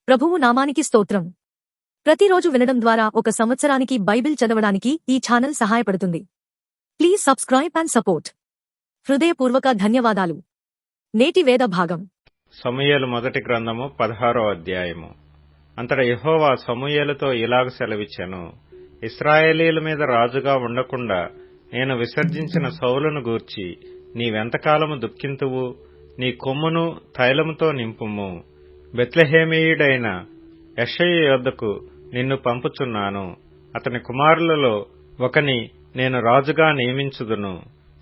ప్రభువు నామానికి స్తోత్రం. ప్రతిరోజు వినడం ద్వారా ఒక సంవత్సరానికి బైబిల్ చదవడానికి ఈ ఛానల్ సహాయపడుతుంది. Please subscribe and support. హృదయపూర్వక ధన్యవాదాలు. నేటి వేద భాగం సమూయేలు మొదటి గ్రంథము 16వ అధ్యాయము. అంతట యెహోవా సమూయేలుతో ఇలాగ సెలవిచ్చెను, ఇశ్రాయేలీయుల మీద రాజుగా ఉండకుండా నేను విసర్జించిన సౌలును గూర్చి నీవెంతకాలము దుఃఖింతువు? నీ కొమ్మును తైలముతో నింపుము. బెత్లెహేమీయుడైన యెషయి యొద్దకు నిన్ను పంపుచున్నాను. అతని కుమారులలో ఒకని నేను రాజుగా నియమించుదును.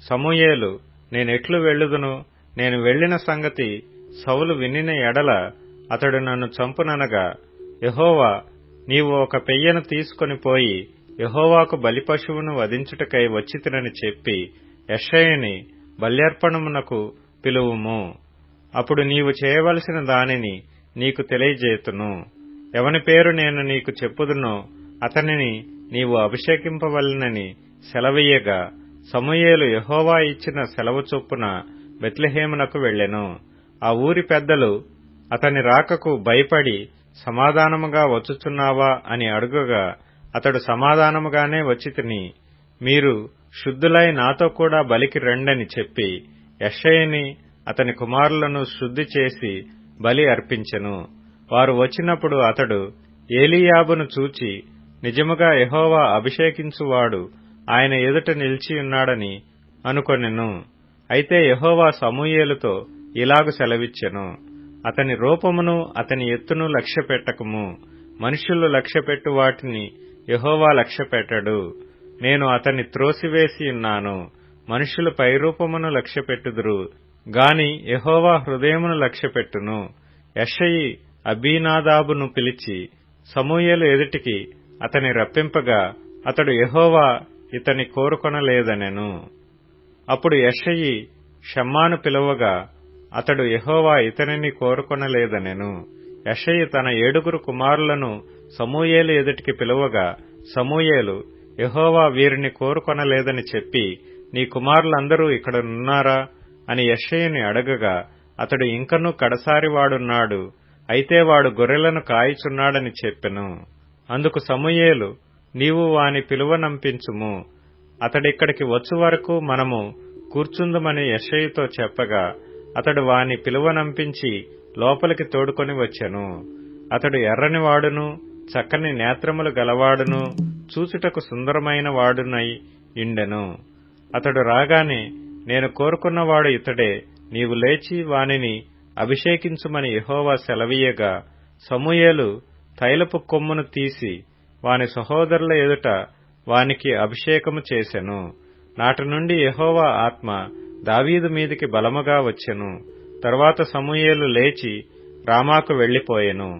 సమూయేలు, నేనెట్లు వెళ్ళుదును? నేను వెళ్లిన సంగతి సౌలు వినిన ఎడల అతడు నన్ను చంపుననగా, యెహోవా, నీవు ఒక పెయ్యను తీసుకొని పోయి యెహోవాకు బలిపశువును వధించుటకై వచ్చితినని చెప్పి యెషయిని బల్యర్పణమునకు పిలువుము. అప్పుడు నీవు చేయవలసిన దానిని నీకు తెలియజేతును. ఎవని పేరు నేను నీకు చెప్పుదునో అతనిని నీవు అభిషేకింపవలెనని సెలవీయగా, సమూయేలు యెహోవా ఇచ్చిన సెలవు చొప్పున బెత్లెహేమునకు వెళ్ళెను. ఆ ఊరి పెద్దలు అతని రాకకు భయపడి, సమాధానముగా వచ్చుచున్నావా అని అడుగగా, అతడు సమాధానముగానే వచ్చితిని, మీరు శుద్ధులై నాతో కూడా బలికి రండని చెప్పి యెషయిని అతని కుమారులను శుద్ధి చేసి బలి అర్పించెను. వారు వచ్చినప్పుడు అతడు ఏలీయాబును చూచి, నిజముగా యెహోవా అభిషేకించువాడు ఆయన ఎదుట నిలిచియున్నాడని అనుకొనెను. అయితే యెహోవా సమూయేలుతో ఇలాగు సెలవిచ్చెను, అతని రూపమును అతని ఎత్తును లక్ష్యపెట్టకుము. మనుష్యులు లక్ష్యపెట్టు వాటిని యెహోవా లక్ష్యపెట్టడు. నేను అతన్ని త్రోసివేసియున్నాను. మనుష్యులు పైరూపమును లక్ష్యపెట్టుదురు గాని యెహోవా హృదయమును లక్ష్యపెట్టును. యెషయి అబీనాదాబును పిలిచి సమూయేలు ఎదుటికి అతని రప్పింపగా, అతడు యెహోవా ఇతని కోరుకొనలేదనెను. అప్పుడు యెషయి షమ్మాను పిలువగా, అతడు యెహోవా ఇతనిని కోరుకొనలేదనెను. యెషయి తన 7 కుమారులను సమూయేలు ఎదుటికి పిలువగా, సమూయేలు, యెహోవా వీరిని కోరుకొనలేదని చెప్పి, నీ కుమారులందరూ ఇక్కడనున్నారా అని యెషయిని అడగగా, అతడు ఇంకనూ కడసారివాడున్నాడు, అయితే వాడు గొర్రెలను కాయుచున్నాడని చెప్పెను. అందుకు సమూయేలు, నీవు వాని పిలువనంపించుము, అతడిక్కడికి వచ్చు వరకు మనము కూర్చుందుమని యెషయితో చెప్పగా, అతడు వాని పిలువనంపించి లోపలికి తోడుకొని వచ్చెను. అతడు ఎర్రని వాడును, చక్కని నేత్రములు గలవాడును, చూచుటకు సుందరమైన వాడునై ఇండెను. అతడు రాగానే, నేను కోరుకున్నవాడు ఇతడే, నీవు లేచి వానిని అభిషేకించుమని యెహోవా సెలవీయగా, సమూయేలు తైలపు కొమ్మును తీసి వాని సహోదరుల ఎదుట వానికి అభిషేకము చేసెను. నాటి నుండి యెహోవా ఆత్మ దావీదు మీదికి బలముగా వచ్చెను. తరువాత సమూయేలు లేచి రామాకు వెళ్లిపోయెను.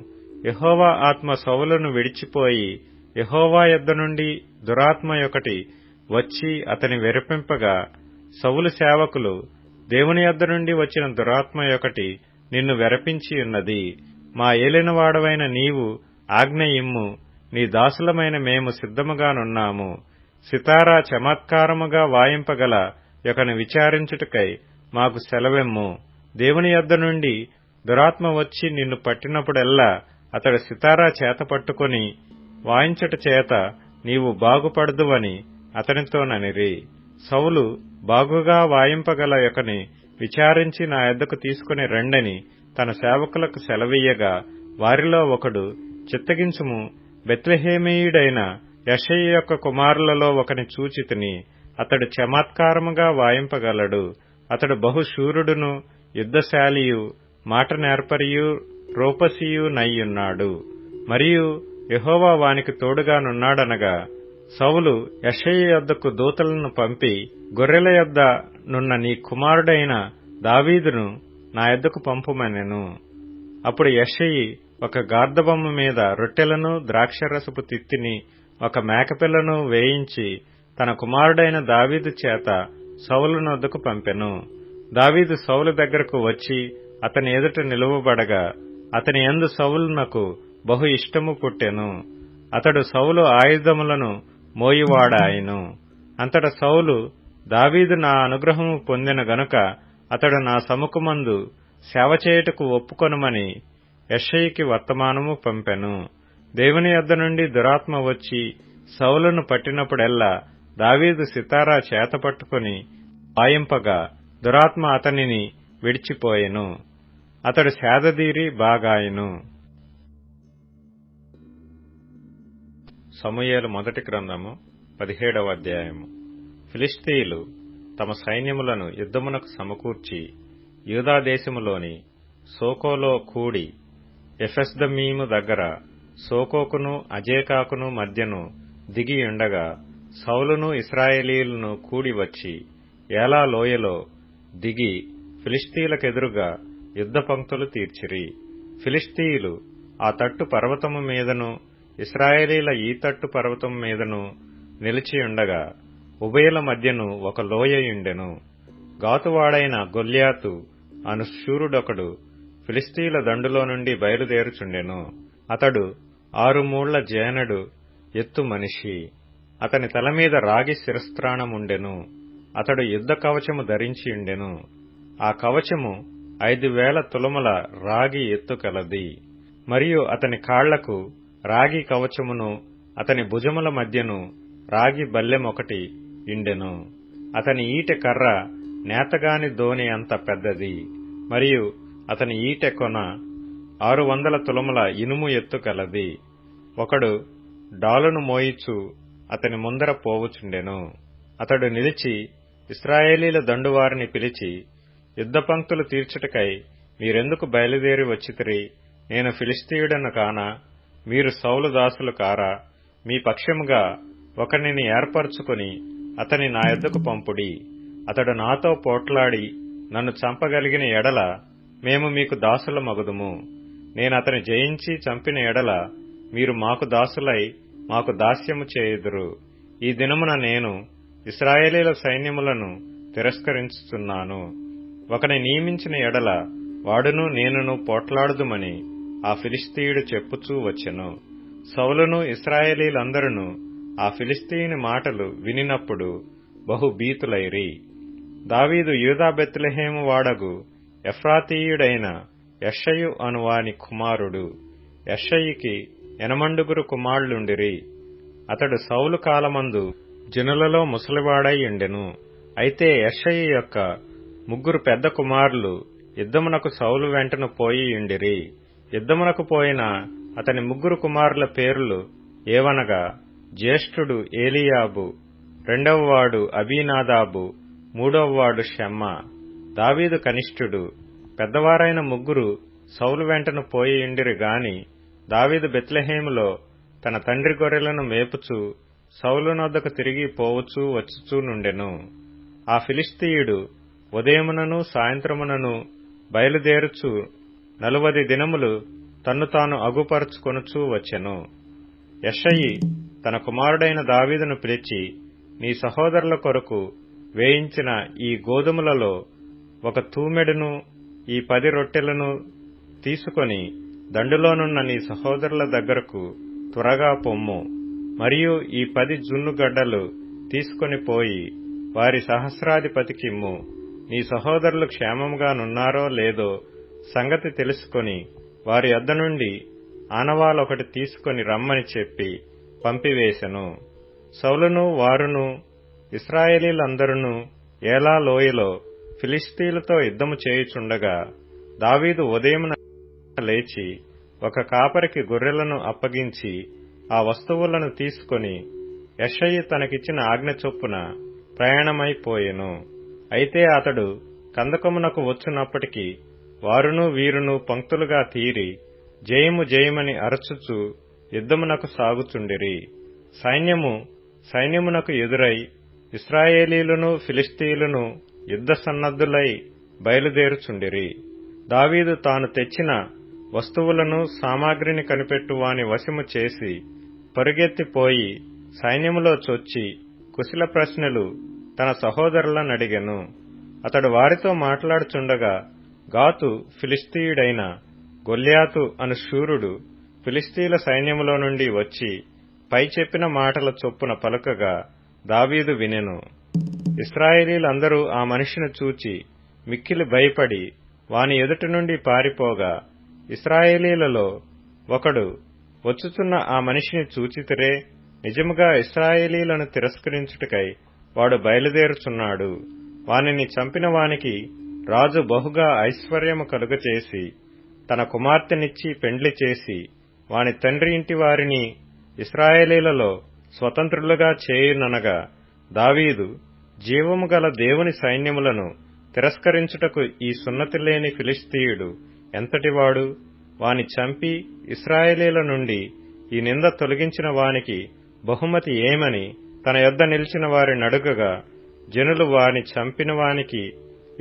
యెహోవా ఆత్మ సౌలును విడిచిపోయి, యెహోవా యొద్ద నుండి దురాత్మ ఒకటి వచ్చి అతని వెరపింపగా, సౌలు సేవకులు, దేవుని యొద్ద నుండి వచ్చిన దురాత్మ ఒకటి నిన్ను వెరపించియున్నది. మా ఏలినవాడవైన నీవు ఆజ్ఞ ఇమ్ము, నీ దాసులమైన మేము సిద్ధముగానున్నాము. సితారా చమత్కారముగా వాయింపగల ఒకని విచారించుటకై మాకు సెలవెమ్ము. దేవుని యొద్ద నుండి దురాత్మ వచ్చి నిన్ను పట్టినప్పుడెల్లా అతడు సితారా చేత పట్టుకొని వాయించుట చేత నీవు బాగుపడదువని అతనితోననిరి. సౌలు, బాగుగా వాయింపగల ఒకని విచారించి నా యొద్దకు తీసుకుని రండని తన సేవకులకు సెలవీయగా, వారిలో ఒకడు, చిత్తగించుము, బెత్లెహేమీయుడైన యెషయి యొక్క కుమారులలో ఒకని చూచితిని, అతడు చమత్కారముగా వాయింపగలడు. అతడు బహుశూరుడును, యుద్ధశాలియు, మాట నేర్పరియు, రూపసియు నయ్యున్నాడు. మరియు యెహోవా వానికి తోడుగానున్నాడనగా, సౌలు యెషయి యొద్దకు దూతలను పంపి, గొర్రెల యొద్ద నున్న నీ కుమారుడైన దావీదును నా యొద్దకు పంపుమనెను. అప్పుడు యెషయి ఒక గార్దబొమ్మ మీద రొట్టెలను, ద్రాక్షరసపు తిత్తిని, ఒక మేకపిల్లను వేయించి తన కుమారుడైన దావీదు చేత సౌలునొద్దకు పంపెను. దావీదు సౌలు దగ్గరకు వచ్చి అతని ఎదుట నిలువబడగా, అతని యందు సౌలునకు బహు ఇష్టము పుట్టెను. అతడు సౌలు ఆయుధములను మోయువాడాయెను. అంతట సౌలు, దావీదు నా అనుగ్రహము పొందెను గనుక అతడు నా సముఖమందు సేవ చేయుటకు ఒప్పుకొనుమని యెషయికి వర్తమానము పంపెను. దేవుని యొద్ద నుండి దురాత్మ వచ్చి సౌలును పట్టినప్పుడెల్లా దావీదు సితారా చేతపట్టుకుని వాయింపగా దురాత్మ అతనిని విడిచిపోయెను. అతడు సేదదీరి బాగాయెను. సమూయేలు మొదటి గ్రంథము 17వ అధ్యాయము. ఫిలిష్తీయులు తమ సైన్యములను యుద్ధమునకు సమకూర్చి యూదా దేశములోని సోకోలో కూడి ఎఫెస్దమ్మీము దగ్గర సోకోకును అజేకాకును మధ్యను దిగియుండగా సౌలును ఇశ్రాయేలీయులను కూడి వచ్చి ఏలా లోయలో దిగి ఫిలిష్తీయులకెదురుగా యుద్ధ పంక్తులు తీర్చిరి. ఫిలిష్తీయులు ఆ తట్టు పర్వతము మీదను ఇశ్రాయేలీల ఈ తట్టు పర్వతము మీదను నిలిచియుండగా ఉభయుల మధ్యను ఒక లోయయుండెను. గాతువాడైన గొల్యాతు అను శూరుడొకడు ఫిలిష్తీయుల దండులో నుండి బయలుదేరుచుండెను. అతడు 6 మూళ్ల జేనడు ఎత్తు మనిషి. అతని తలమీద రాగి శిరస్త్రాణముండెను. అతడు యుద్ధ కవచము ధరించియుండెను. ఆ కవచము 5,000 తులముల రాగి ఎత్తు కలది. మరియు అతని కాళ్లకు రాగి కవచమును అతని భుజముల మధ్యను రాగి బల్లెమొకటి ఇండెను. అతని ఈటె కర్ర నేతగాని దోణి అంత పెద్దది. మరియు అతని ఈటె కొన 600 తులముల ఇనుము ఎత్తు కలది. ఒకడు డాలును మోయిచు అతని ముందర పోవుచుండెను. అతడు నిలిచి ఇశ్రాయేలీల దండువారిని పిలిచి, యుద్ధ పంక్తులు తీర్చుటకై మీరెందుకు బయలుదేరి వచ్చితిరి? నేను ఫిలిష్తీయుడను కానా? మీరు సౌలు దాసులు కారా? మీ పక్షముగా ఒకనిని ఏర్పరచుకుని అతని నా యొద్దకు పంపుడి. అతడు నాతో పోట్లాడి నన్ను చంపగలిగిన ఎడల మేము మీకు దాసులమగుదుము. నేనతని జయించి చంపిన ఎడల మీరు మాకు దాసులై మాకు దాస్యము చేయుదురు. ఈ దినమున నేను ఇశ్రాయేలీల సైన్యములను తిరస్కరించుచున్నాను. ఒకని నియమించిన ఎడల వాడును నేనును పోట్లాడుదుమని ఆ ఫిలిష్తీయుడు చెప్పుచూ వచ్చెను. సౌలును ఇశ్రాయేలీలందరూ ఆ ఫిలిష్తీయుని మాటలు వినినప్పుడు బహు భీతులైరి. దావీదు యూదా బెత్లెహేము వాడగు ఎఫ్రాతీయుడైన యెషయి అనువాని కుమారుడు. యెషయికి 8 కుమారులుండిరి. అతడు సౌలు కాలమందు జనులలో ముసలివాడై ఉండెను. అయితే యెషయి యొక్క 3 పెద్ద కుమారులు యుద్ధమునకు సౌలు వెంటను పోయియుండిరి. యుద్ధమునకు పోయిన అతని 3 కుమారుల పేర్లు ఏవనగా, జ్యేష్ఠుడు ఏలీయాబు, రెండవవాడు అబీనాదాబు, మూడవవాడు షమ్మా. దావీదు కనిష్ఠుడు. పెద్దవారైన 3 సౌలు వెంటను పోయియుండిరి గాని దావీదు బెత్లెహేములో తన తండ్రి గొర్రెలను మేపుచూ సౌలునొద్దకు తిరిగి పోవుచూ వచ్చుచూ నుండెను. ఆ ఫిలిష్తీయుడు ఉదయమునను సాయంత్రమునను బయలుదేరుచు 40 దినములు తన్ను తాను అగుపరుచుకొనుచూ వచ్చెను. యెషయి తన కుమారుడైన దావీదును పిలిచి, నీ సహోదరుల కొరకు వేయించిన ఈ గోధుమలలో 1 తూమెడును ఈ 10 రొట్టెలను తీసుకొని దండులోనున్న నీ సహోదరుల దగ్గరకు త్వరగా పొమ్ము. మరియు ఈ 10 జున్నుగడ్డలు తీసుకొని పోయి వారి సహస్రాధిపతికిమ్ము. నీ సహోదరులు క్షేమముగా నున్నారో లేదో సంగతి తెలుసుకొని వారి యొద్ద నుండి ఆనవాలొకటి తీసుకొని రమ్మని చెప్పి పంపివేశెను. సౌలును వారును ఇశ్రాయేలీలందరూ ఏలా లోయలో ఫిలిష్తీయులతో యుద్ధము చేయుచుండగా దావీదు ఉదయమున లేచి ఒక కాపరికి గొర్రెలను అప్పగించి ఆ వస్తువులను తీసుకొని యెషయి తనకిచ్చిన ఆజ్ఞ చొప్పున ప్రయాణమైపోయెను. అయితే అతడు కందకమునకు వచ్చునప్పటికి వారును వీరును పంక్తులుగా తీరి జయము జయమని అరచుచు యుద్ధమునకు సాగుచుండిరి. సైన్యమునకు ఎదురై ఇశ్రాయేలీయులను ఫిలిష్తీయులను యుద్ధ సన్నద్ధులై బయలుదేరుచుండిరి. దావీదు తాను తెచ్చిన వస్తువులను సామాగ్రిని కనిపెట్టు వాని వశము చేసి పరుగెత్తిపోయి సైన్యములో చొచ్చి కుశల ప్రశ్నలు తన సహోదరులనడిగెను. అతడు వారితో మాట్లాడుచుండగా గాతు ఫిలిష్తీయుడైన గొల్యాతు అను శూరుడు ఫిలిష్తీయుల సైన్యములో నుండి వచ్చి పై చెప్పిన మాటల చొప్పున పలుకగా దావీదు వినెను. ఇశ్రాయేలీలందరూ ఆ మనిషిని చూచి మిక్కిలి భయపడి వాని ఎదుటి నుండి పారిపోగా ఇశ్రాయేలీలలో ఒకడు వచ్చుచున్న ఆ మనిషిని చూచితిరే, నిజముగా ఇశ్రాయేలీలను తిరస్కరించుటకై వాడు బయలుదేరుచున్నాడు. వానిని చంపిన వానికి రాజు బహుగా ఐశ్వర్యము కలుగచేసి తన కుమార్తెనిచ్చి పెండ్లి చేసి వాని తండ్రి ఇంటి వారిని ఇశ్రాయేలీలలో స్వతంత్రులుగా చేయుననగా, దావీదు జీవము గల దేవుని సైన్యములను తిరస్కరించుటకు ఈ సున్నతి లేని ఫిలిష్తీయుడు ఎంతటివాడు? వాని చంపి ఇశ్రాయేలీల నుండి ఈ నింద తొలగించిన వానికి బహుమతి ఏమని తన యొద్ద నిలిచిన వారి నడుగగా, జనులు వాని చంపిన వానికి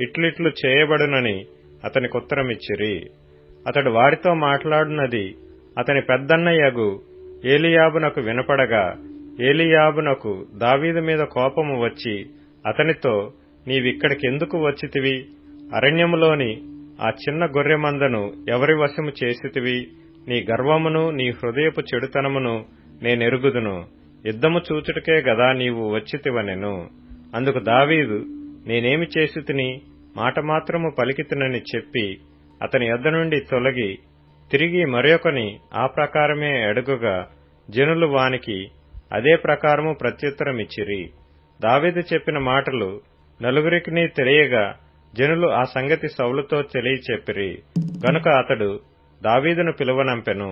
ఇట్లిట్లు చేయబడునని అతనికుత్తరమిచ్చిరి. అతడు వారితో మాట్లాడునది అతని పెద్దన్నయ్యగు ఏలీయాబునకు వినపడగా, ఏలీయాబునకు దావీదు మీద కోపము వచ్చి అతనితో, నీవిక్కడికెందుకు వచ్చితివి? అరణ్యములోని ఆ చిన్న గొర్రె మందను ఎవరి వశము చేసితివి? నీ గర్వమును నీ హృదయపు చెడుతనమును నేనెరుగుదును. యుద్ధము చూచుటకే గదా నీవు వచ్చితివనెను. అందుకు దావీదు, నేనేమి చేసితిని? మాట మాత్రము పలికితినని చెప్పి అతని యొద్ద నుండి తొలగి తిరిగి మరొకని ఆ ప్రకారమే అడుగగా, జనులు వానికి అదే ప్రకారము ప్రత్యుత్తరమిచ్చిరి. దావీదు చెప్పిన మాటలు నలుగురికిని తెలియగా జనులు ఆ సంగతి సౌలుతో తెలియచెప్పిరి. గనుక అతడు దావీదును పిలువనంపెను.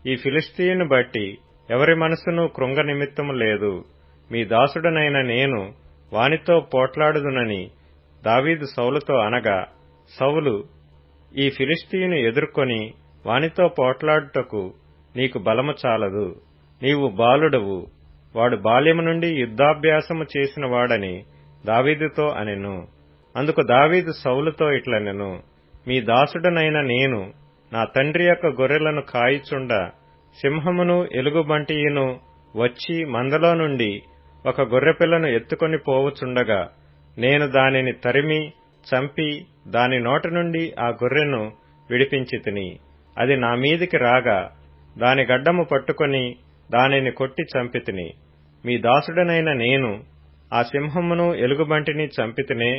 ఈ ఫిలిష్తీయుని బట్టి ఎవరి మనసును కృంగ నిమిత్తము లేదు. మీ దాసుడనైన నేను వానితో పోట్లాడుదునని దావీదు సౌలుతో అనగా, సౌలు, ఈ ఫిలిష్తీయుని ఎదుర్కొని వానితో పోట్లాడుటకు నీకు బలము చాలదు. నీవు బాలుడవు. వాడు బాల్యము నుండి యుద్ధాభ్యాసము చేసిన వాడని దావీదుతో అనెను. అందుకు దావీదు సౌలుతో ఇట్లనెను, మీ దాసుడనైన నేను నా తండ్రి యొక్క గొర్రెలను కాయిచుండ సింహమును ఎలుగుబంటియును వచ్చి మందలో నుండి ఒక గొర్రెపిల్లను ఎత్తుకొని పోవుచుండగా నేను దానిని తరిమి చంపి దాని నోటి నుండి ఆ గొర్రెను విడిపించితిని. అది నా మీదికి రాగా దాని గడ్డము పట్టుకొని దానిని కొట్టి చంపితిని. మీ దాసుడనైన నేను ఆ సింహమును ఎలుగుబంటిని చంపితినే.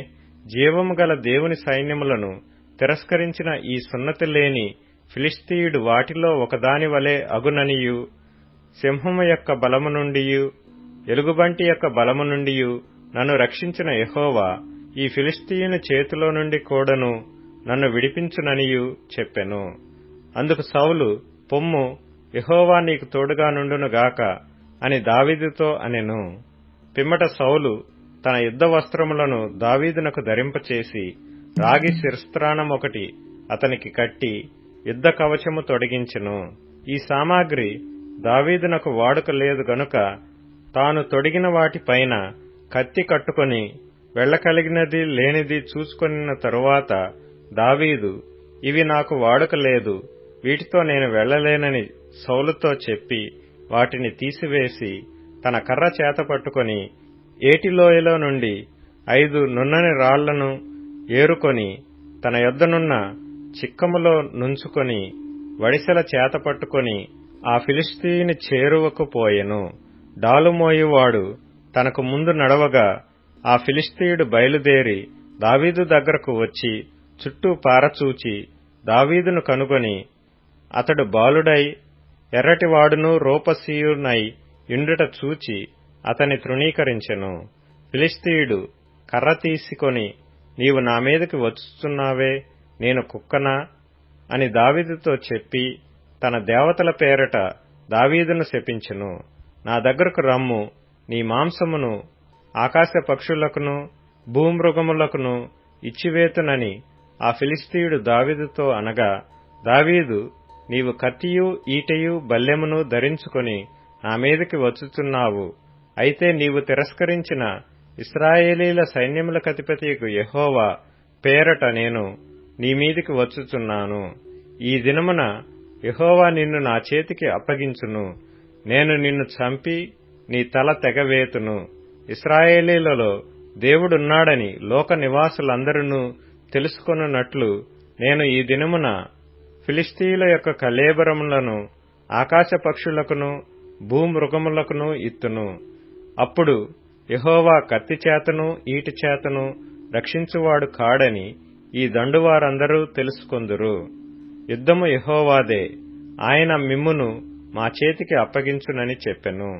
జీవము గల దేవుని సైన్యములను తిరస్కరించిన ఈ సున్నతి లేని ఫిలిష్తీయుడు వాటిలో ఒకదాని వలె అగుననియు, సింహము యొక్క బలము నుండియు ఎలుగుబంటి యొక్క బలము నుండియు నన్ను రక్షించిన యెహోవా ఈ ఫిలిష్తీయుని చేతిలో నుండి కూడాను నన్ను విడిపించుననియు చెప్పెను. అందుకు సౌలు, పొమ్ము, యెహోవా నీకు తోడుగా నుండునుగాక అని దావీదుతో అనెను. పిమ్మట సౌలు తన యుద్ధ వస్త్రములను దావీదునకు ధరింపచేసి రాగి శిరస్త్రాణమొకటి అతనికి కట్టి యుద్ధ కవచము తొడిగించెను. ఈ సామాగ్రి దావీదునకు వాడుక లేదు గనుక తాను తొడిగిన వాటిపైన కత్తి కట్టుకొని వెళ్లకలిగినది లేనిది చూసుకొనిన తరువాత దావీదు, ఇవి నాకు వాడుక లేదు, వీటితో నేను వెళ్లలేనని సౌలుతో చెప్పి వాటిని తీసివేసి తన కర్ర చేత పట్టుకొని ఏటిలోయలో నుండి 5 నున్నని రాళ్లను ఏరుకొని తన యొద్దనున్న చిక్కములో నుంచుకొని వడిసెల చేత పట్టుకొని ఆ ఫిలిష్తీయుని చేరువకు పోయెను. డాలుమోయువాడు తనకు ముందు నడవగా ఆ ఫిలిష్తీయుడు బయలుదేరి దావీదు దగ్గరకు వచ్చి చుట్టూ పారచూచి దావీదును కనుగొని అతడు బాలుడై ఎర్రటివాడును రూపసీయునై ఇండుట చూచి అతని తృణీకరించెను. ఫిలిష్తీయుడు కర్ర తీసుకొని, నీవు నా మీదకి వచ్చుచున్నావే, నేను కుక్కనా అని దావీదుతో చెప్పి తన దేవతల పేరట దావీదును శపించెను. నా దగ్గరకు రమ్ము, నీ మాంసమును ఆకాశ పక్షులకును భూమృగములకును ఇచ్చివేతునని ఆ ఫిలిష్తీయుడు దావీదుతో అనగా, దావీదు, నీవు కత్తియు ఈటెయు బల్లెమును ధరించుకొని నా మీదకి వచ్చుచున్నావు. అయితే నీవు తిరస్కరించిన ఇశ్రాయేలీల సైన్యములకధిపతియగు యెహోవా పేరట నేను నీ మీదికి వచ్చుచున్నాను. ఈ దినమున యెహోవా నిన్ను నా చేతికి అప్పగించును. నేను నిన్ను చంపి నీ తల తెగవేతును. ఇశ్రాయేలీలలో దేవుడున్నాడని లోక నివాసులందరూ తెలుసుకొనున్నట్లు నేను ఈ దినమున ఫిలిష్తీయుల యొక్క కళేబరములను ఆకాశ పక్షులకును భూమృగములకును ఇత్తును. అప్పుడు యెహోవా కత్తి చేతను ఈటి చేతను రక్షించువాడు కాడని ఈ దండువారందరూ తెలుసుకొందురు. యుద్ధము యెహోవాదే, ఆయన మిమ్మును మా చేతికి అప్పగించునని చెప్పెను.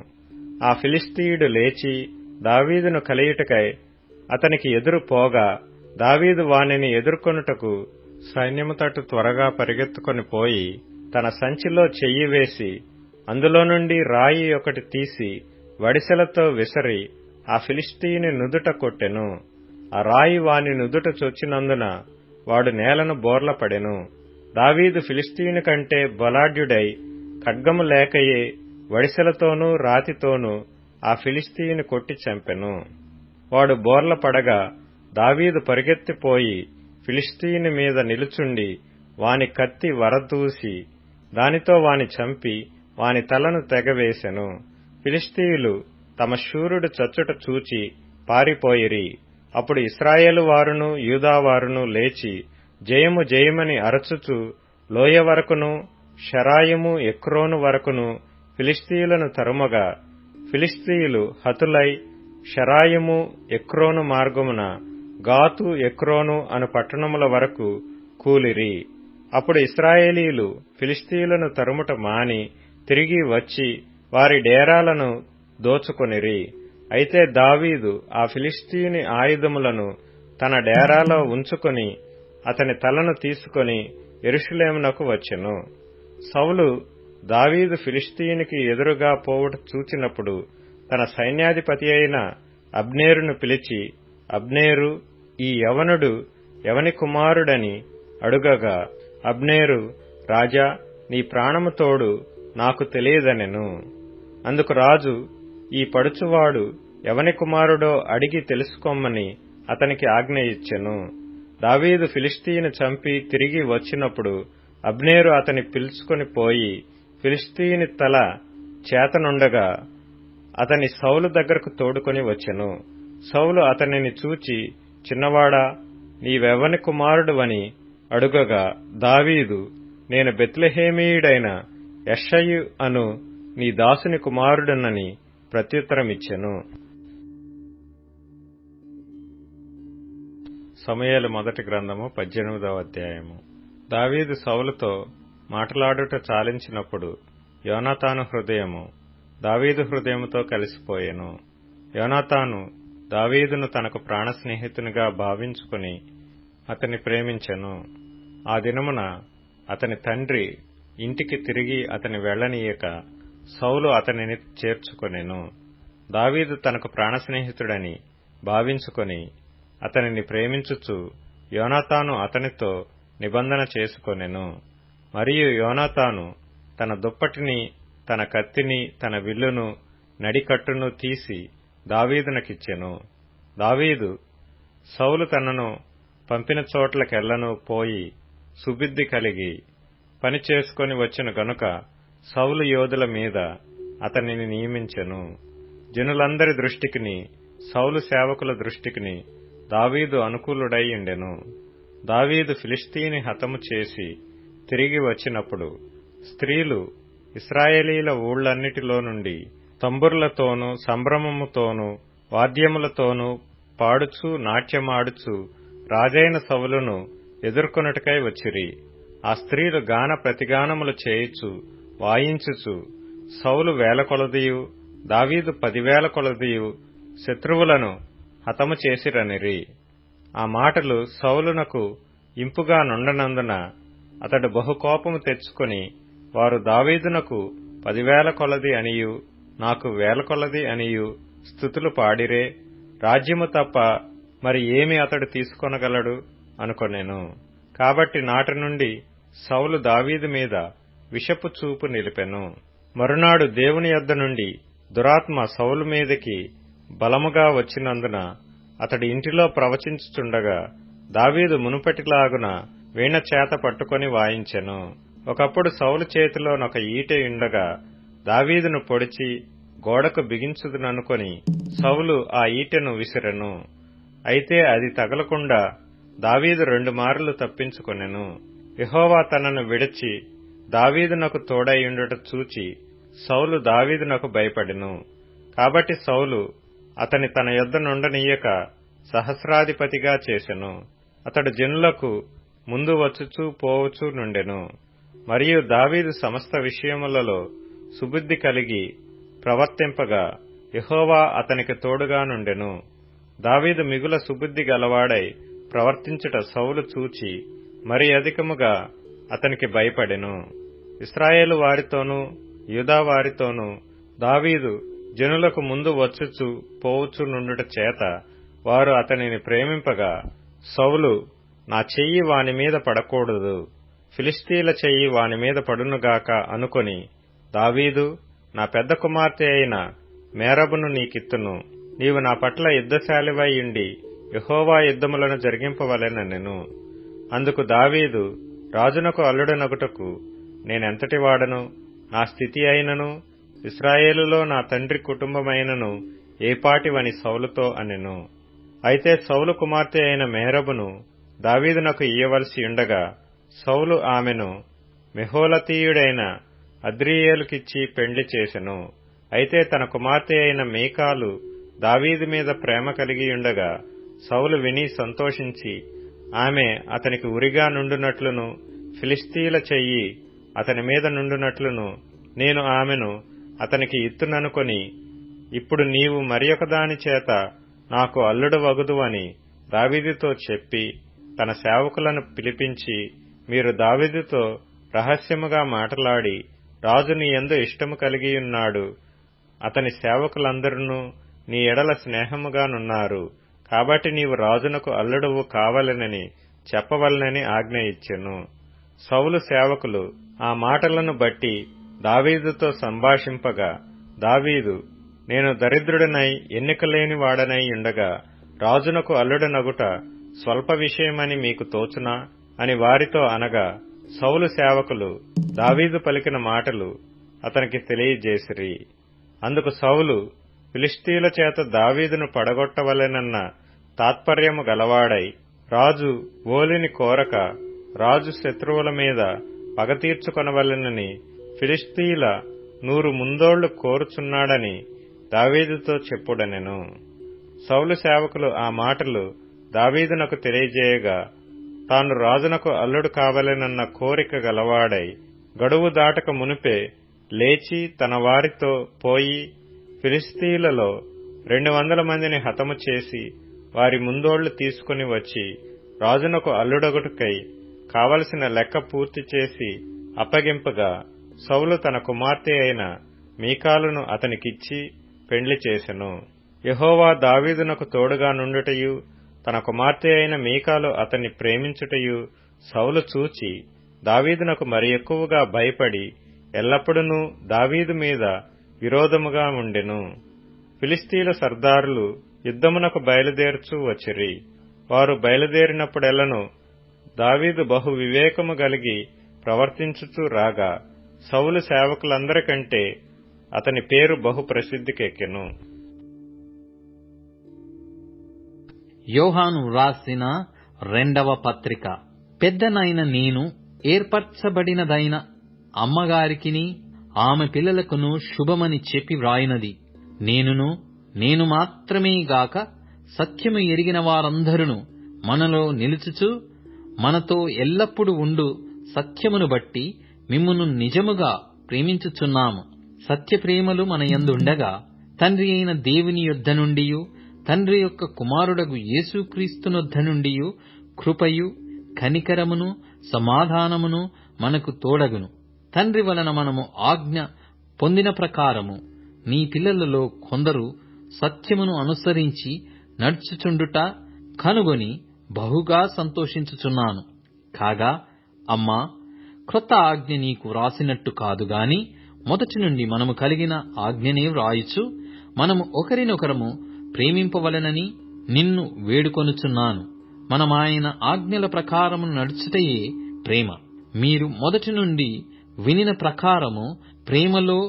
ఆ ఫిలిష్తీయుడు లేచి దావీదును కలియుటకై అతనికి ఎదురు పోగా, దావీదు వానిని ఎదుర్కొనుటకు సైన్యము తట్టు త్వరగా పరిగెత్తుకొని పోయి తన సంచిలో చెయ్యి వేసి అందులో నుండి రాయి ఒకటి తీసి వడిసెలతో విసరి ఆ ఫిలిష్తీయుని నుదుట కొట్టెను. ఆ రాయి వాని నుదుట చొచ్చినందున వాడు నేలను బోర్లపడెను. దావీదు ఫిలిష్తీయుని కంటే బలాఢ్యుడై ఖడ్గము లేకయే వడిసెలతోనూ రాతితోనూ ఆ ఫిలిష్తీయుని కొట్టి చంపెను. వాడు బోర్ల పడగా దావీదు పరిగెత్తిపోయి ఫిలిష్తీయుని మీద నిలుచుండి వాని కత్తి వరదూసి దానితో వాని చంపి వాని తలను తెగవేసెను. ఫిలిష్తీయులు తమ శూరుడు చచ్చుట చూచి పారిపోయిరి. అప్పుడు ఇశ్రాయేలు వారును యూదావారును లేచి జయము జయమని అరచుచు లోయ వరకును షరాయిము ఎక్రోను వరకును ఫిలిష్తీయులను తరుమగా, ఫిలిష్తీయులు హతులై షరాయిము ఎక్రోను మార్గమున గాతు ఎక్రోను అను పట్టణముల వరకు కూలిరి. అప్పుడు ఇశ్రాయేలీయులు ఫిలిష్తీయులను తరుముట మాని తిరిగి వచ్చి వారి డేరాలను దోచుకొనిరి. అయితే దావీదు ఆ ఫిలిష్తీయుని ఆయుధములను తన డేరాలో ఉంచుకొని అతని తలను తీసుకొని యెరూషలేమునకు వచ్చెను. సౌలు దావీదు ఫిలిష్తీయునికి ఎదురుగా పోవుట చూచినప్పుడు తన సైన్యాధిపతి అయిన అబ్నేరును పిలిచి, అబ్నేరు, ఈ యవనుడు ఎవని కుమారుడని అడుగగా, అబ్నేరు, రాజా, నీ ప్రాణము తోడు నాకు తెలియదనెను. అందుకు రాజు, ఈ పడుచువాడు ఎవని కుమారుడో అడిగి తెలుసుకోమని అతనికి ఆజ్ఞ ఇచ్చెను. దావీదు ఫిలిష్తీయుని చంపి తిరిగి వచ్చినప్పుడు అబ్నేరు అతని పిలుచుకొని పోయి ఫిలిష్తీయుని తల చేతనుండగా అతని సౌలు దగ్గరకు తోడుకొని వచ్చెను. సౌలు అతనిని చూచి, చిన్నవాడా, నీవెవని కుమారుడువని అడుగగా, దావీదు, నేను బెత్లెహేమీయుడైన యెషయి అను నీ దాసుని కుమారుడనని ప్రత్యుత్తరమిచ్చెను. సమూయేలు మొదటి గ్రంథము 18వ అధ్యాయము. దావీదు సౌలుతో మాటలాడుట చాలించినప్పుడు యోనాతాను హృదయము దావీదు హృదయముతో కలిసిపోయెను. యోనాతాను దావీదును తనకు ప్రాణ స్నేహితునిగా భావించుకుని అతని ప్రేమించెను. ఆ దినమున అతని తండ్రి ఇంటికి తిరిగి అతని వెళ్లనీయక సౌలు అతనిని చేర్చుకొనెను. దావీదు తనకు ప్రాణ స్నేహితుడని భావించుకొని అతనిని ప్రేమించుచు యోనాతాను అతనితో నిబంధన చేసుకొనెను. మరియు యోనాతాను తన దుప్పటిని, తన కత్తిని, తన విల్లును, నడికట్టును తీసి దావీదునకిచ్చెను. దావీదు సౌలు తనను పంపిన చోట్లకెళ్లను పోయి సుబుద్ధి కలిగి పని చేసుకొని వచ్చిన గనుక సౌలు యోధుల మీద అతనిని నియమించెను. జనులందరి దృష్టికిని, సౌలు సేవకుల దృష్టికిని దావీదు అనుకూలుడై ఉండెను. దావీదు ఫిలిష్తీయుని హతము చేసి తిరిగి వచ్చినప్పుడు స్త్రీలు ఇశ్రాయేలీల ఊళ్లన్నిటిలో నుండి తంబుర్లతోనూ సంభ్రమముతోనూ వాద్యములతోనూ పాడుచూ నాట్యమాడుచూ రాజైన సౌలును ఎదుర్కొనుటకై వచ్చిరి. ఆ స్త్రీలు గాన ప్రతిగానములు చేయుచు వాయించుచు సౌలు 1000 కొలదియు దావీదు 10,000 కొలదియు శత్రువులను హతము చేసిరనిరి. ఆ మాటలు సౌలునకు ఇంపుగా నుండనందున అతడు బహుకోపము తెచ్చుకొని, వారు దావీదునకు 10,000 కొలది అనియు నాకు 1000 కొలది అనియు స్తుతులు పాడిరే, రాజ్యము తప్ప మరి ఏమి అతడు తీసుకొనగలడు అనుకొనెను. కాబట్టి నాటి నుండి సౌలు దావీదు మీద విషపు చూపు నిలిపెను. మరునాడు దేవుని యొద్ద నుండి దురాత్మ సౌలు మీదకి బలముగా వచ్చినందున అతడి ఇంటిలో ప్రవచించుచుండగా దావీదు మునుపటిలాగున వీణ చేత పట్టుకొని వాయించెను. ఒకప్పుడు సౌలు చేతిలోనొక ఈటె ఉండగా దావీదును పొడిచి గోడకు బిగించుదుననుకొని సౌలు ఆ ఈటెను విసిరెను. అయితే అది తగలకుండా దావీదు 2 మార్లు తప్పించుకొనెను. యెహోవా తనను విడిచి దావీదునకు తోడైయుండుట చూచి సౌలు దావీదునకు భయపడెను. కాబట్టి సౌలు అతని తన యొద్ద నుండనీయక సహస్రాధిపతిగా చేసెను. అతడు జనులకు ముందు వచ్చుచూ పోవచ్చు నుండెను. మరియు దావీదు సమస్త విషయములలో సుబుద్ధి కలిగి ప్రవర్తింపగా యెహోవా అతనికి తోడుగా నుండెను. దావీదు మిగుల సుబుద్ధి గలవాడై ప్రవర్తించుట సౌలు చూచి మరి అధికముగా అతనికి భయపడెను. ఇశ్రాయేలు వారితోనూ యూదా వారితోనూ దావీదు జనులకు ముందు వచ్చుచు పోవచ్చు నుండుట చేత వారు అతనిని ప్రేమింపగా, సౌలు నా చెయ్యి వాని మీద పడకూడదు, ఫిలిష్తీల చెయ్యి వాని మీద పడునుగాక అనుకొని, దావీదు, నా పెద్ద కుమార్తె అయిన మేరబును నీకిత్తును, నీవు నా పట్ల యుద్ధశాలివై ఉండి యెహోవా యుద్ధములను జరిగింపవలెననెను. అందుకు దావీదు, రాజునకు అల్లుడనగుటకు నేనెంతటివాడను, నా స్థితి అయినను ఇశ్రాయేలులో నా తండ్రి కుటుంబమైనను ఏపాటివని సౌలుతో అనెను. అయితే సౌలు కుమార్తె అయిన మేరబును దావీదునకు ఇయ్యవలసి ఉండగా సౌలు ఆమెను మెహోలతీయుడైన అద్రీయేలుకిచ్చి పెండ్లి చేసెను. అయితే తన కుమార్తె అయిన మీకాలు దావీదు మీద ప్రేమ కలిగియుండగా సౌలు విని సంతోషించి ఆమె అతనికి ఉరిగా నుండునట్లును ఫిలిష్తీల చెయ్యి అతని మీద నుండునట్లును నేను ఆమెను అతనికి ఇత్తుననుకొని, ఇప్పుడు నీవు మరియొకదాని చేత నాకు అల్లుడు వగుదు అని దావీదుతో చెప్పి తన సేవకులను పిలిపించి, మీరు దావీదుతో రహస్యముగా మాటలాడి రాజు నీ యందు ఇష్టము కలిగియున్నాడు, అతని సేవకులందరూ నీ ఎడల స్నేహముగానున్నారు, కాబట్టి నీవు రాజునకు అల్లుడువు కావలెనని చెప్పవలనని ఆజ్ఞ ఇచ్చెను. సౌలు సేవకులు ఆ మాటలను బట్టి దావీదుతో సంభాషింపగా, దావీదు, నేను దరిద్రుడనై ఎన్నికలేని వాడనై ఉండగా రాజునకు అల్లుడనగుట స్వల్ప విషయమని మీకు తోచునా అని వారితో అనగా, సౌలు సేవకులు దావీదు పలికిన మాటలు అతనికి తెలియజేసిరి. అందుకు సౌలు ఫిలిష్తీయుల చేత దావీదును పడగొట్టవలెనన్న తాత్పర్యము గలవాడై రాజు ఓలిని కోరక రాజు శత్రువుల మీద పగ తీర్చుకొనవలెనని ఫిలిష్తీయుల 100 ముందోళ్లు కోరుచున్నాడని దావీదుతో చెప్పుడనెను. సౌలు సేవకులు ఆ మాటలు దావీదునకు తెలియజేయగా తాను రాజునకు అల్లుడు కావలెనన్న కోరిక గలవాడై గడువు దాటక మునిపే లేచి తన వారితో పోయి ఫిలిష్తీయులలో 200 మందిని హతము చేసి వారి ముందోళ్లు తీసుకుని వచ్చి రాజునకు అల్లుడొగటుకై కావలసిన లెక్క పూర్తి చేసి అప్పగింపగా సౌలు తన కుమార్తె అయిన మీకాలును అతనికిచ్చి పెండ్లి చేసెను. యెహోవా దావీదునకు తోడుగా నుండుటయు తన కుమార్తె అయిన మీకాలు అతన్ని ప్రేమించుటయు సౌలు చూచి దావీదునకు మరి ఎక్కువగా భయపడి ఎల్లప్పుడూ దావీదు మీద విరోధముగా ఉండెను. ఫిలిష్తీయుల సర్దారులు యుద్ధమునకు బయలుదేరుచూ వచ్చిరి. వారు బయలుదేరినప్పుడెల్లను దావీదు బహు వివేకము గలిగి ప్రవర్తించుచూ రాగా సౌలు సేవకులందరికంటే అతని పేరు బహు ప్రసిద్ధికెక్కెను. యోహాను వ్రాసిన 2వ పత్రిక. పెద్దనైన నేను ఏర్పరచబడినదైన అమ్మగారికిని ఆమె పిల్లలకును శుభమని చెప్పి వ్రాయినది నేను మాత్రమే గాక సత్యము ఎరిగిన వారందరూ మనలో నిలుచుచు మనతో ఎల్లప్పుడూ ఉండు సత్యమును బట్టి మిమ్మును నిజముగా ప్రేమించుచున్నాము. సత్యప్రేమలు మన యందుండగా తండ్రి అయిన దేవుని యొద్ద నుండియు తండ్రి యొక్క కుమారుడగు యేసుక్రీస్తునొద్ద నుండియు కృపయు కనికరమును సమాధానమును మనకు తోడగును. తండ్రి వలన మనము ఆజ్ఞ పొందిన ప్రకారము నీ పిల్లలలో కొందరు సత్యమును అనుసరించి నడుచుచుండుట కనుగొని బహుగా సంతోషించుచున్నాను. కాగా అమ్మా, క్రొత్త ఆజ్ఞ నీకు వ్రాసినట్టు కాదుగాని మొదటి నుండి మనము కలిగిన ఆజ్ఞనే వ్రాయుచు మనము ఒకరినొకరము ప్రేమింపవలెనని నిన్ను వేడుకొనుచున్నాను. మనమాయన ఆజ్ఞల ప్రకారము నడుచుటయే ప్రేమ. మీరు మొదటి నుండి వినిన ప్రకారము ప్రేమలో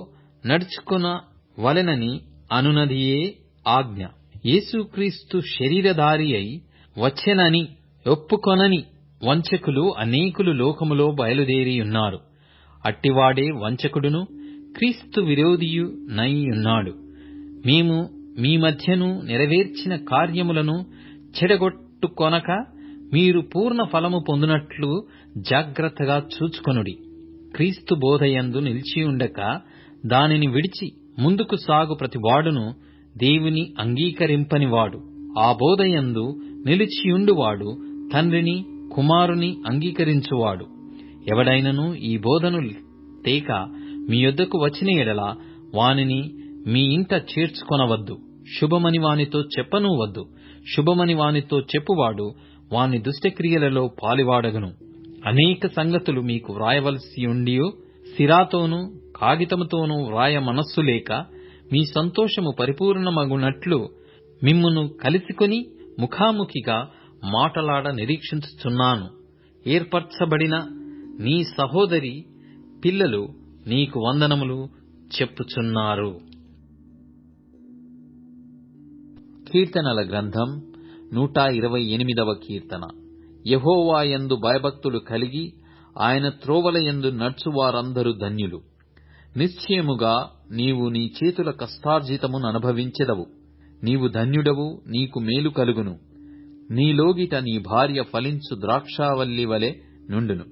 నడుచుకొనవలెనని అనునదియే ఆజ్ఞ. యేసుక్రీస్తు శరీరధారి అయి వచ్చెనని ఒప్పుకొనని వంచకులు అనేకులు లోకములో బయలుదేరియున్నారు. అట్టివాడే వంచకుడును క్రీస్తు విరోధియు నైయున్నాడు. మేము మీ మధ్యను నెరవేర్చిన కార్యములను చెడగొట్టుకొనక మీరు పూర్ణ ఫలము పొందునట్లు జాగ్రత్తగా చూచుకొనుడి. క్రీస్తు బోధయందు నిలిచియుండక దానిని విడిచి ముందుకు సాగు ప్రతివాడును దేవుని అంగీకరింపనివాడు. ఆ బోధయందు నిలిచియుండువాడు తండ్రిని కుమారుని అంగీకరించువాడు. ఎవడైనను ఈ బోధను తేక మీ యొద్దకు వచ్చిన ఎడల వానిని మీ ఇంట చేర్చుకొనవద్దు. శుభమని వానితో చెప్పనూవద్దు. శుభమని వానితో చెప్పువాడు వాని దుష్టక్రియలలో పాలివాడగను. అనేక సంగతులు మీకు వ్రాయవలసియుండియో సిరాతోనూ కాగితముతోనూ వ్రాయ మనస్సు లేక మీ సంతోషము పరిపూర్ణమగునట్లు మిమ్మును కలిసికొని ముఖాముఖిగా మాటలాడ నిరీక్షించుచున్నాను. ఏర్పరచబడిన నీ సహోదరి పిల్లలు నీకు వందనములు చెప్పుచున్నారు. కీర్తనల గ్రంథం 128వ కీర్తన. యెహోవా యందు భయభక్తులు కలిగి ఆయన త్రోవల యందు నడుచువారందరూ ధన్యులు. నిశ్చయముగా నీవు నీ చేతుల కష్టార్జితమును అనుభవించెదవు. నీవు ధన్యుడవు, నీకు మేలు కలుగును. నీలోగిట నీ భార్య ఫలించు ద్రాక్షావల్లి వలె నుండును.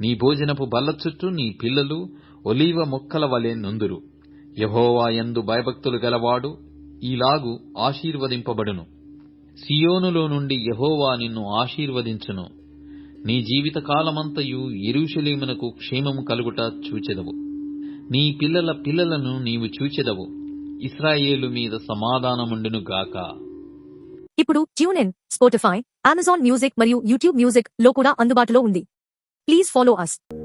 నీ భోజనపు బల్ల చుట్టూ నీ పిల్లలు ఒలీవ మొక్కల వలె నుందురు. యెహోవా యందు భయభక్తులు గలవాడు ఈలాగు ఆశీర్వదింపబడును. సియోనులో నుండి యెహోవా నిన్ను ఆశీర్వదించును. నీ జీవితకాలమంతయు యెరూషలేమునకు క్షేమము కలుగుట చూచెదవు. నీ పిల్లల పిల్లలను నీవు చూచెదవు. ఇశ్రాయేలు మీద సమాధానముండును గాక. ఇప్పుడు tune in, Spotify, Amazon music మరియు యూట్యూబ్ మ్యూజిక్ లో కూడా అందుబాటులో ఉంది. Please follow us.